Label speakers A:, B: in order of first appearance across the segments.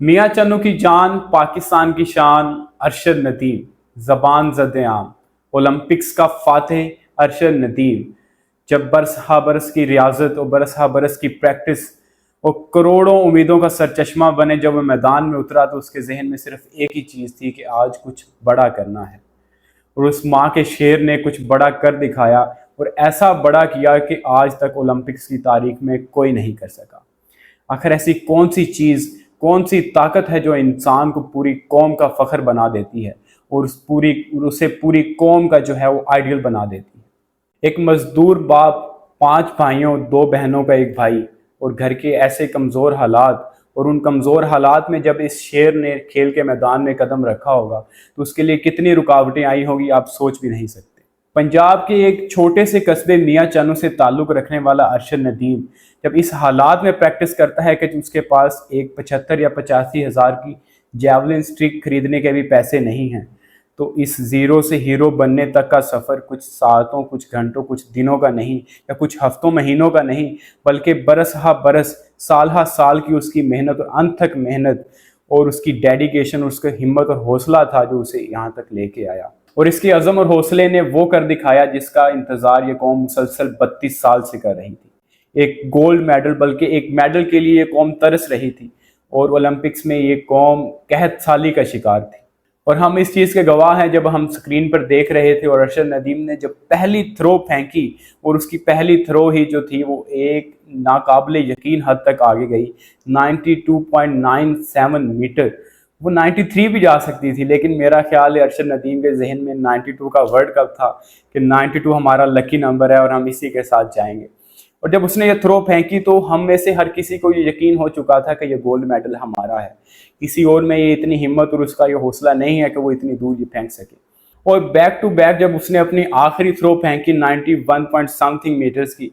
A: میاں چنو کی جان، پاکستان کی شان، ارشد ندیم زبان زد عام، اولمپکس کا فاتح ارشد ندیم۔ جب برس ہا برس کی ریاضت اور برس ہا برس کی پریکٹس اور کروڑوں امیدوں کا سرچشمہ بنے، جب وہ میدان میں اترا تو اس کے ذہن میں صرف ایک ہی چیز تھی کہ آج کچھ بڑا کرنا ہے، اور اس ماں کے شیر نے کچھ بڑا کر دکھایا، اور ایسا بڑا کیا کہ آج تک اولمپکس کی تاریخ میں کوئی نہیں کر سکا۔ آخر ایسی کون سی چیز، کون سی طاقت ہے جو انسان کو پوری قوم کا فخر بنا دیتی ہے اور اسے پوری قوم کا جو ہے وہ آئیڈیل بنا دیتی ہے؟ ایک مزدور باپ، 5 بھائیوں 2 بہنوں کا ایک بھائی، اور گھر کے ایسے کمزور حالات، اور ان کمزور حالات میں جب اس شیر نے کھیل کے میدان میں قدم رکھا ہوگا تو اس کے لیے کتنی رکاوٹیں آئی ہوگی آپ سوچ بھی نہیں سکتے۔ پنجاب کے ایک چھوٹے سے قصبے میاں چنو سے تعلق رکھنے والا ارشد ندیم جب اس حالات میں پریکٹس کرتا ہے کہ اس کے پاس ایک 75 یا 85 ہزار کی جیولن سٹرک خریدنے کے بھی پیسے نہیں ہیں، تو اس زیرو سے ہیرو بننے تک کا سفر کچھ ساعتوں، کچھ گھنٹوں، کچھ دنوں کا نہیں، یا کچھ ہفتوں مہینوں کا نہیں، بلکہ برس ہا برس، سال ہا سال کی اس کی محنت اور انت تک محنت اور اس کی ڈیڈیکیشن، اس کا ہمت اور حوصلہ تھا جو اسے یہاں تک لے کے آیا۔ اور اس کے عزم اور حوصلے نے وہ کر دکھایا جس کا انتظار یہ قوم مسلسل 32 سال سے کر رہی تھی۔ ایک گولڈ میڈل، بلکہ ایک میڈل کے لیے یہ قوم ترس رہی تھی، اور اولمپکس میں یہ قوم قحط سالی کا شکار تھی۔ اور ہم اس چیز کے گواہ ہیں جب ہم سکرین پر دیکھ رہے تھے اور ارشد ندیم نے جب پہلی تھرو پھینکی، اور اس کی پہلی تھرو ہی جو تھی وہ ایک ناقابل یقین حد تک آگے گئی، 92.97 میٹر۔ وہ 93 بھی جا سکتی تھی، لیکن میرا خیال ہے ارشد ندیم کے ذہن میں 92 کا ورلڈ کپ تھا کہ 92 ہمارا لکی نمبر ہے اور ہم اسی کے ساتھ جائیں گے۔ اور جب اس نے یہ تھرو پھینکی تو ہم میں سے ہر کسی کو یہ یقین ہو چکا تھا کہ یہ گولڈ میڈل ہمارا ہے، کسی اور میں یہ اتنی ہمت اور اس کا یہ حوصلہ نہیں ہے کہ وہ اتنی دور یہ پھینک سکے۔ اور بیک ٹو بیک جب اس نے اپنی آخری تھرو پھینکی 91 پوائنٹ سمتھنگ میٹرز کی،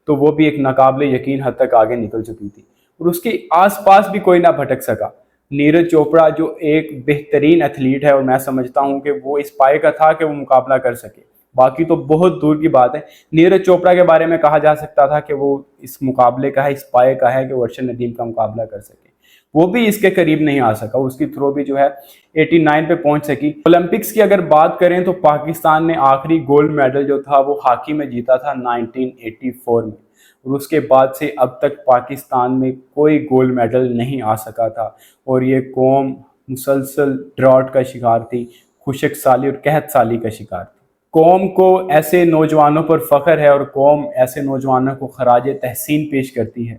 A: تو وہ بھی ایک ناقابل یقین حد تک آگے نکل چکی تھی، اور اس کے آس پاس بھی کوئی نہ بھٹک سکا۔ نیرج چوپڑا جو ایک بہترین ایتھلیٹ ہے، اور میں سمجھتا ہوں کہ وہ اس پائے کا تھا کہ وہ مقابلہ کر سکے، باقی تو بہت دور کی بات ہے۔ نیرج چوپڑا کے بارے میں کہا جا سکتا تھا کہ وہ اس مقابلے کا ہے، اس پائے کا ہے کہ وہ ارشد ندیم کا مقابلہ کر سکے، وہ بھی اس کے قریب نہیں آ سکا۔ اس کی تھرو بھی جو ہے 89 پہ پہنچ سکی۔ اولمپکس کی اگر بات کریں تو پاکستان نے آخری گولڈ میڈل جو تھا وہ ہاکی میں جیتا تھا 1984 میں، اور اس کے بعد سے اب تک پاکستان میں کوئی گولڈ میڈل نہیں آ سکا تھا، اور یہ قوم مسلسل ڈراٹ کا شکار تھی، خشک سالی اور قحط سالی کا شکار تھی۔ قوم کو ایسے نوجوانوں پر فخر ہے، اور قوم ایسے نوجوانوں کو خراج تحسین پیش کرتی ہے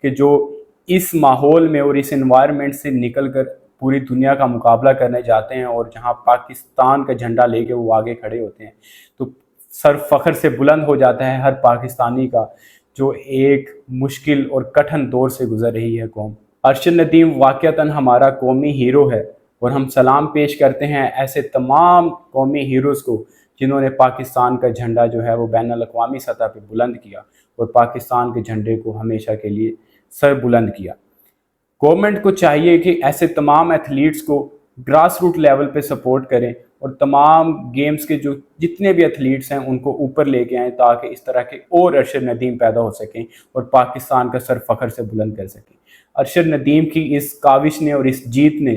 A: کہ جو اس ماحول میں اور اس انوائرمنٹ سے نکل کر پوری دنیا کا مقابلہ کرنے جاتے ہیں، اور جہاں پاکستان کا جھنڈا لے کے وہ آگے کھڑے ہوتے ہیں تو سر فخر سے بلند ہو جاتا ہے ہر پاکستانی کا، جو ایک مشکل اور کٹھن دور سے گزر رہی ہے قوم۔ ارشد ندیم واقعتاً ہمارا قومی ہیرو ہے، اور ہم سلام پیش کرتے ہیں ایسے تمام قومی ہیروز کو جنہوں نے پاکستان کا جھنڈا جو ہے وہ بین الاقوامی سطح پہ بلند کیا، اور پاکستان کے جھنڈے کو ہمیشہ کے لیے سر بلند کیا۔ گورنمنٹ کو چاہیے کہ ایسے تمام ایتھلیٹس کو گراس روٹ لیول پہ سپورٹ کریں، اور تمام گیمز کے جو جتنے بھی ایتھلیٹس ہیں ان کو اوپر لے کے آئیں، تاکہ اس طرح کے اور ارشد ندیم پیدا ہو سکیں اور پاکستان کا سر فخر سے بلند کر سکیں۔ ارشد ندیم کی اس کاوش نے اور اس جیت نے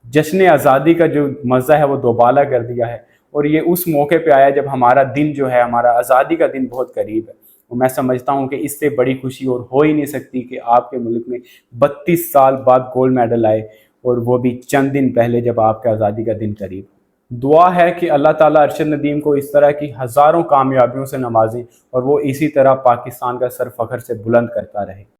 A: جشن آزادی کا جو مزہ ہے وہ دوبالا کر دیا ہے، اور یہ اس موقع پہ آیا جب ہمارا دن جو ہے، ہمارا آزادی کا دن بہت قریب ہے۔ اور میں سمجھتا ہوں کہ اس سے بڑی خوشی اور ہو ہی نہیں سکتی کہ آپ کے ملک میں 32 سال بعد گولڈ میڈل آئے، اور وہ بھی چند دن پہلے جب آپ کے آزادی کا دن قریب۔ دعا ہے کہ اللہ تعالیٰ ارشد ندیم کو اس طرح کی ہزاروں کامیابیوں سے نوازیں، اور وہ اسی طرح پاکستان کا سر فخر سے بلند کرتا رہے۔